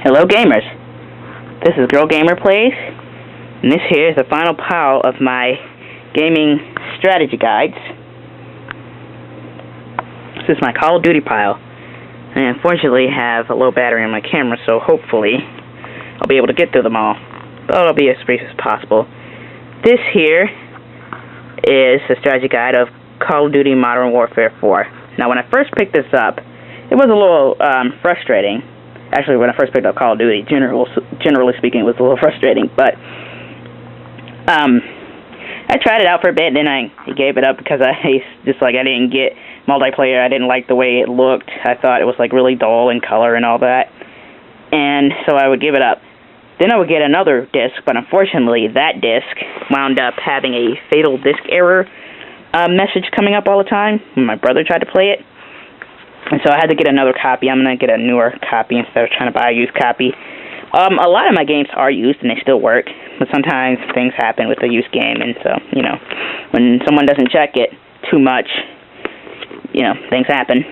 Hello gamers, this is Girl Gamer Plays, and this here is the final pile of my gaming strategy guides. This is my Call of Duty pile. I unfortunately have a low battery on my camera, so hopefully I'll be able to get through them all, but it'll be as brief as possible. This here is the strategy guide of Call of Duty Modern Warfare 4. Now when I first picked this up, it was a little frustrating. Actually, when I first picked up Call of Duty, generally speaking, it was a little frustrating. But I tried it out for a bit, and then I gave it up because I didn't get multiplayer. I didn't like the way it looked. I thought it was like really dull in color and all that, and so I would give it up. Then I would get another disc, but unfortunately, that disc wound up having a fatal disc error message coming up all the time when my brother tried to play it. And so I had to get another copy. I'm going to get a newer copy instead of trying to buy a used copy. A lot of my games are used and they still work, but sometimes things happen with the used game, and so, you know, when someone doesn't check it too much, you know, things happen.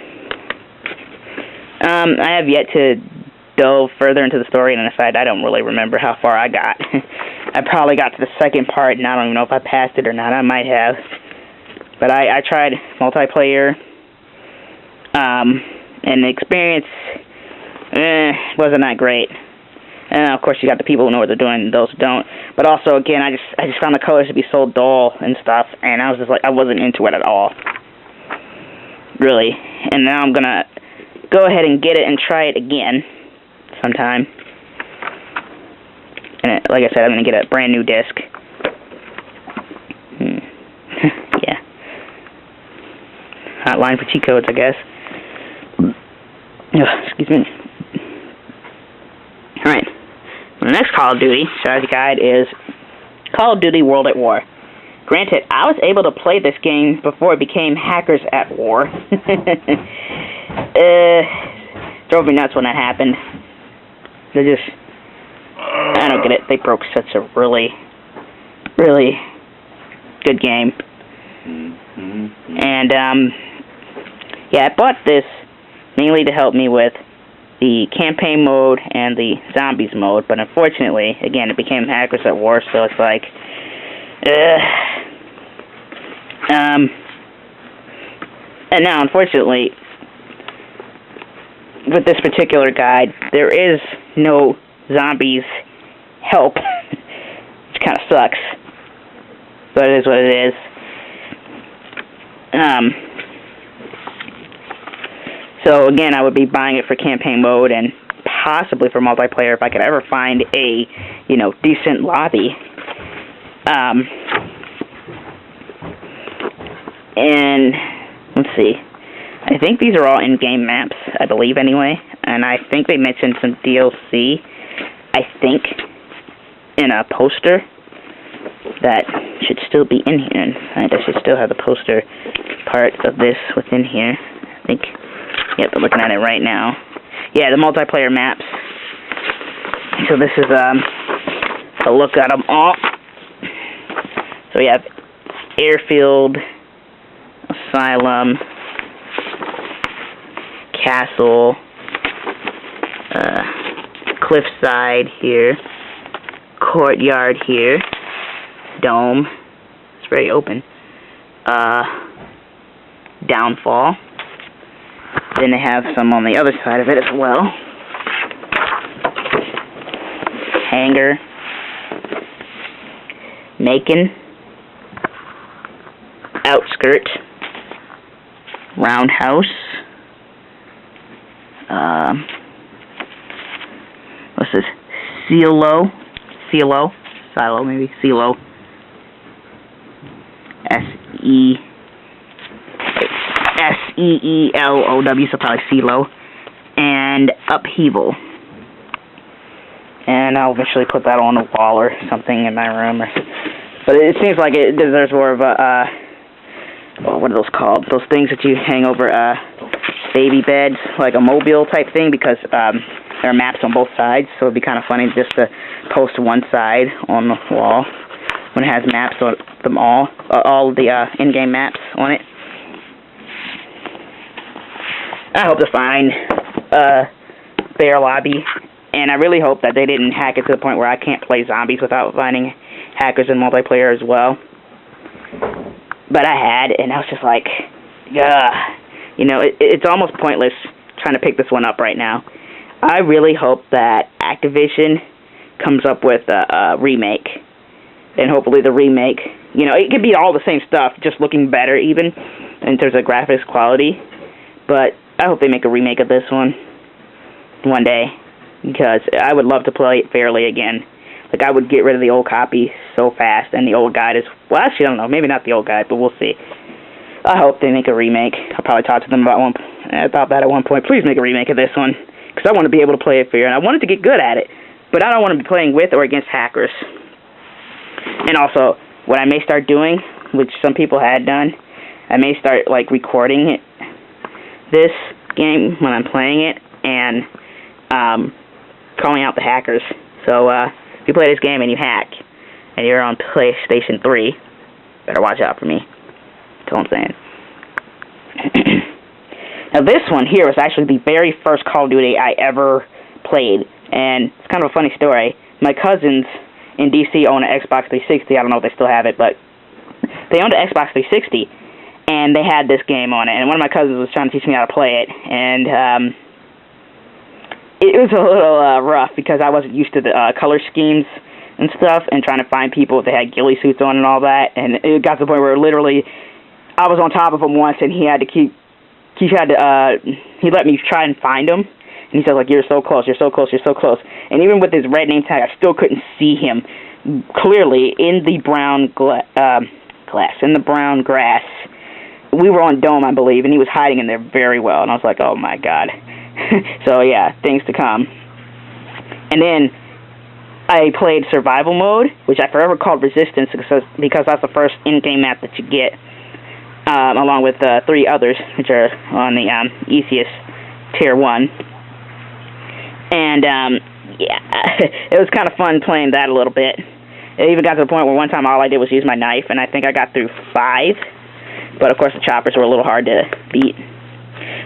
I have yet to delve further into the story, and aside, I don't really remember how far I got. I probably got to the second part, and I don't even know if I passed it or not. I might have. But I tried multiplayer. And the experience wasn't that great. And of course you got the people who know what they're doing and those who don't. But also, again, I just found the colors to be so dull and stuff, and I was just like, I wasn't into it at all, really. And now I'm gonna go ahead and get it and try it again sometime. And like I said, I'm gonna get a brand new disc. Yeah. Hotline for cheat codes, I guess. Excuse me. Alright. The next Call of Duty strategy guide is Call of Duty World at War. Granted, I was able to play this game before it became Hackers at War. Drove me nuts when that happened. I don't get it. They broke such a really, really good game. And, yeah, I bought this mainly to help me with the campaign mode and the zombies mode, but unfortunately, again, it became Hackers at War, so it's like, and now, unfortunately, with this particular guide, there is no zombies help, which kind of sucks, but it is what it is. So again, I would be buying it for campaign mode and possibly for multiplayer if I could ever find a, you know, decent lobby. And let's see. I think these are all in-game maps, I believe anyway. And I think they mentioned some DLC, I think, in a poster that should still be in here. And I should still have the poster part of this within here, I think. Yep, I'm looking at it right now. Yeah, the multiplayer maps. So this is a look at them all. So we have Airfield, Asylum, Castle, Cliffside here, Courtyard here, Dome. It's very open. Downfall. Then they have some on the other side of it as well. Hangar. Macon. Outskirt. Roundhouse. What's this? Silo. Silo, maybe. Silo. S-E-E-L-O-W, so probably Silo, and Upheaval. And I'll eventually put that on a wall or something in my room. But it seems like it deserves more of a, what are those called? Those things that you hang over baby beds, like a mobile type thing, because there are maps on both sides, so it'd be kind of funny just to post one side on the wall when it has maps on them all the in-game maps on it. I hope to find fair lobby And I really hope that they didn't hack it to the point where I can't play zombies without finding hackers in multiplayer as well. But I had, and I was just like, you know, it's almost pointless trying to pick this one up right now. I really hope that Activision comes up with a remake. And hopefully the remake, you know, it could be all the same stuff, just looking better even in terms of graphics quality. But I hope they make a remake of this one day, because I would love to play it fairly again. Like, I would get rid of the old copy so fast, and the old guide is, well, actually, I don't know, maybe not the old guide, but we'll see. I hope they make a remake. I'll probably talk to them about that at one point. Please make a remake of this one, because I want to be able to play it fair, and I wanted to get good at it, but I don't want to be playing with or against hackers. And also, what I may start doing, which some people had done, I may start, like, recording this game when I'm playing it, and calling out the hackers. So, if you play this game and you hack, and you're on PlayStation 3, better watch out for me. That's all I'm saying. Now, this one here was actually the very first Call of Duty I ever played, and it's kind of a funny story. My cousins in DC own an Xbox 360. I don't know if they still have it, but they owned an Xbox 360, and they had this game on it, and one of my cousins was trying to teach me how to play it, and it was a little rough because I wasn't used to the color schemes and stuff, and trying to find people if they had ghillie suits on and all that, and it got to the point where literally I was on top of him once, and he let me try and find him, and he said, like, you're so close, you're so close, you're so close, and even with his red name tag, I still couldn't see him clearly in the brown grass. We were on Dome, I believe, and he was hiding in there very well, and I was like, oh my god. So yeah, things to come. And then I played survival mode, which I forever called Resistance because that's the first in-game map that you get, along with 3 others, which are on the easiest tier 1. And yeah, it was kind of fun playing that a little bit. It even got to the point where one time all I did was use my knife, and I think I got through 5. But of course the choppers were a little hard to beat.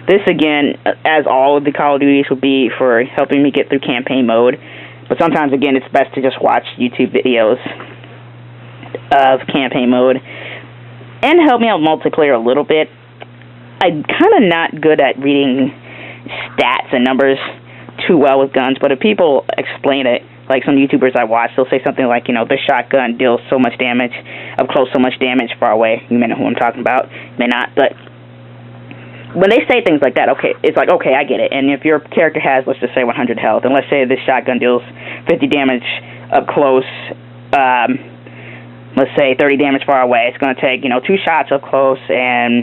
This, again, as all of the Call of Duties, would be for helping me get through campaign mode. But sometimes, again, it's best to just watch YouTube videos of campaign mode. And help me out with multiplayer a little bit. I'm kind of not good at reading stats and numbers too well with guns. But if people explain it, like some YouTubers I watch, they'll say something like, you know, this shotgun deals so much damage up close, so much damage far away. You may know who I'm talking about. You may not, but when they say things like that, okay, it's like, okay, I get it. And if your character has, let's just say, 100 health, and let's say this shotgun deals 50 damage up close, let's say 30 damage far away, it's going to take, you know, 2 shots up close, and,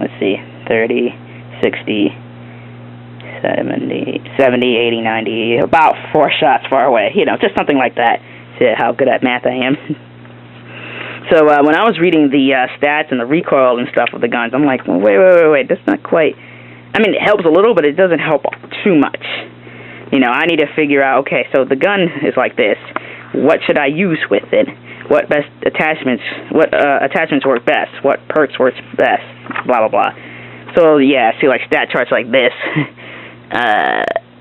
let's see, 30, 60, 70, 80, 90, about 4 shots far away. You know, just something like that. See how good at math I am. So when I was reading the stats and the recoil and stuff of the guns, I'm like, well, wait, that's not quite... I mean, it helps a little, but it doesn't help too much. You know, I need to figure out, okay, so the gun is like this. What should I use with it? What attachments work best? What perks work best? Blah, blah, blah. So, yeah, I see, like, stat charts like this.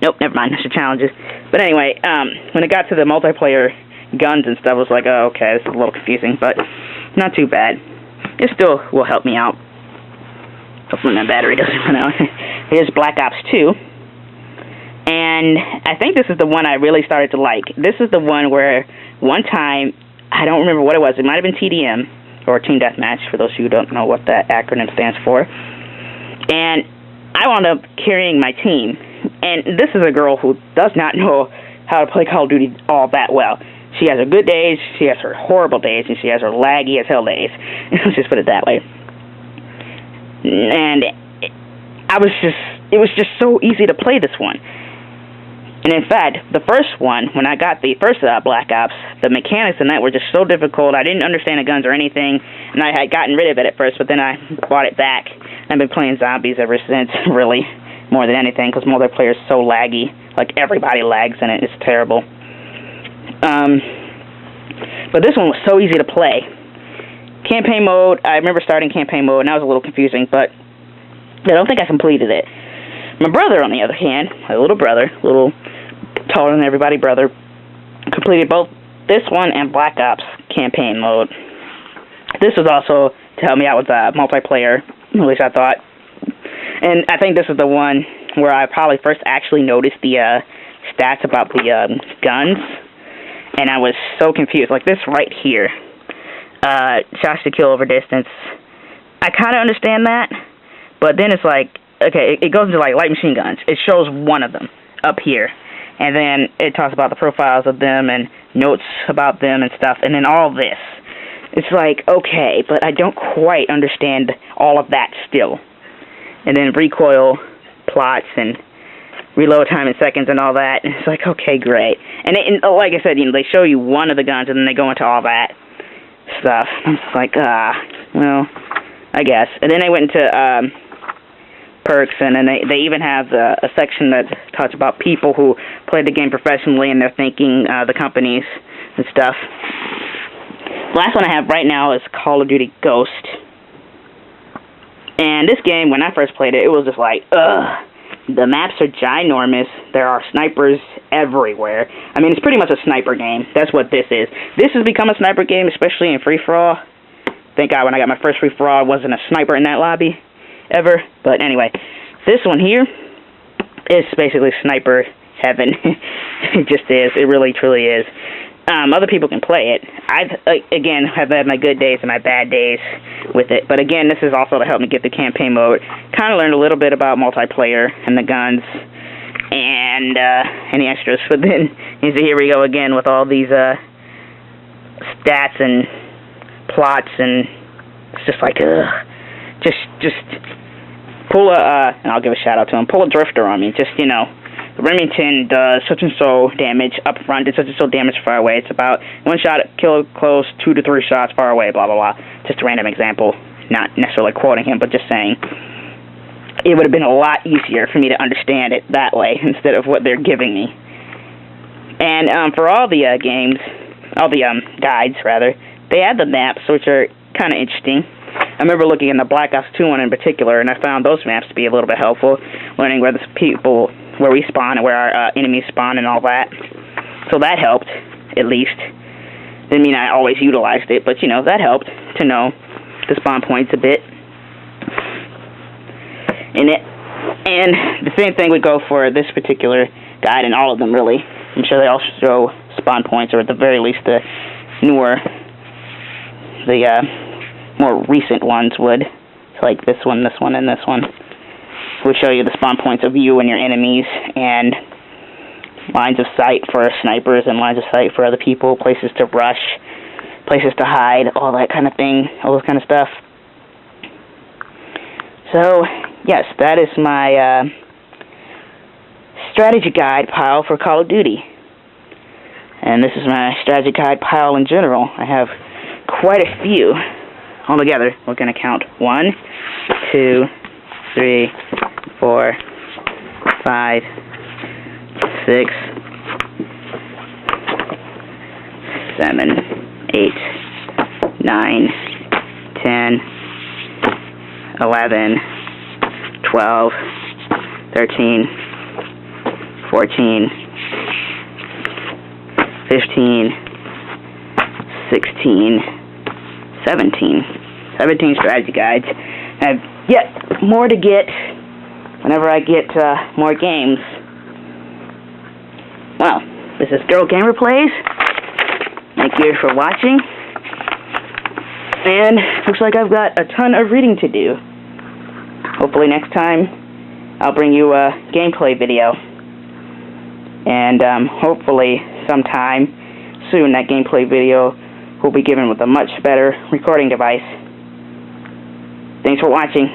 Nope, never mind, that's the challenges. But anyway, when it got to the multiplayer guns and stuff, I was like, oh, okay, this is a little confusing, but not too bad. It still will help me out. Hopefully my battery doesn't run out. Here's Black Ops 2. And I think this is the one I really started to like. This is the one where one time, I don't remember what it was. It might have been TDM, or Team Deathmatch, for those of you who don't know what that acronym stands for. And I wound up carrying my team. And this is a girl who does not know how to play Call of Duty all that well. She has her good days, she has her horrible days, and she has her laggy as hell days. Let's just put it that way. And it was just so easy to play this one. And in fact, the first one, when I got the first Black Ops, the mechanics in that were just so difficult. I didn't understand the guns or anything, and I had gotten rid of it at first, but then I bought it back. I've been playing zombies ever since, really, more than anything, because multiplayer is so laggy. Like, everybody lags in it. It's terrible. But this one was so easy to play. Campaign mode, I remember starting campaign mode, and that was a little confusing, but I don't think I completed it. My brother, on the other hand, my little brother, little taller than everybody brother. Completed both this one and Black Ops campaign mode. This was also to help me out with multiplayer, at least I thought. And I think this is the one where I probably first actually noticed the stats about the guns, and I was so confused. Like this right here, shots to kill over distance. I kind of understand that, but then it's like, okay, it goes into like light machine guns. It shows one of them up here, and then it talks about the profiles of them and notes about them and stuff, and then all this. It's like, okay, but I don't quite understand all of that still. And then recoil plots and reload time in seconds and all that. And it's like, okay, great. And like I said, they show you one of the guns and then they go into all that stuff. I'm just like, well, I guess. And then they went into perks, and then they even have a section that talks about people who play the game professionally and they're thanking the companies and stuff. The last one I have right now is Call of Duty Ghost. And this game, when I first played it, it was just like, ugh. The maps are ginormous. There are snipers everywhere. I mean, it's pretty much a sniper game. That's what this is. This has become a sniper game, especially in free-for-all. Thank God when I got my first free-for-all, I wasn't a sniper in that lobby ever. But anyway, this one here is basically sniper heaven. It just is. It really, truly is. Other people can play it. I've, again, have had my good days and my bad days with it. But again, this is also to help me get the campaign mode. Kind of learned a little bit about multiplayer and the guns and any extras. But then, you see, here we go again with all these stats and plots, and it's just like, ugh. Just pull and I'll give a shout out to him, pull a drifter on me. Just, Remington does such and so damage up front, did such and so damage far away. It's about 1 shot kill close, 2 to 3 shots far away, blah, blah, blah. Just a random example, not necessarily quoting him, but just saying. It would have been a lot easier for me to understand it that way instead of what they're giving me. And for all the games, all the guides, rather, they add the maps, which are kind of interesting. I remember looking in the Black Ops 2 one in particular, and I found those maps to be a little bit helpful, learning where where we spawn and where our enemies spawn and all that. So that helped, at least. Didn't mean I always utilized it, but, that helped to know the spawn points a bit. And the same thing would go for this particular guide and all of them, really. I'm sure they all show spawn points, or at the very least the more recent ones would. Like this one, and this one. Would show you the spawn points of you and your enemies, and lines of sight for snipers, and lines of sight for other people, places to rush, places to hide, all that kind of thing, all those kind of stuff. So, yes, that is my strategy guide pile for Call of Duty. And this is my strategy guide pile in general. I have quite a few. Altogether, we're going to count 1, 2, 3, 4, 5, 6, 7, 8, 9, 10, 11, 12, 13, 14, 15, 16, 17 strategy guides. I have yet more to get whenever I get more games. Well, this is Girl Gamer Plays. Thank you for watching. And looks like I've got a ton of reading to do. Hopefully next time I'll bring you a gameplay video. And hopefully sometime soon that gameplay video will be given with a much better recording device. Thanks for watching.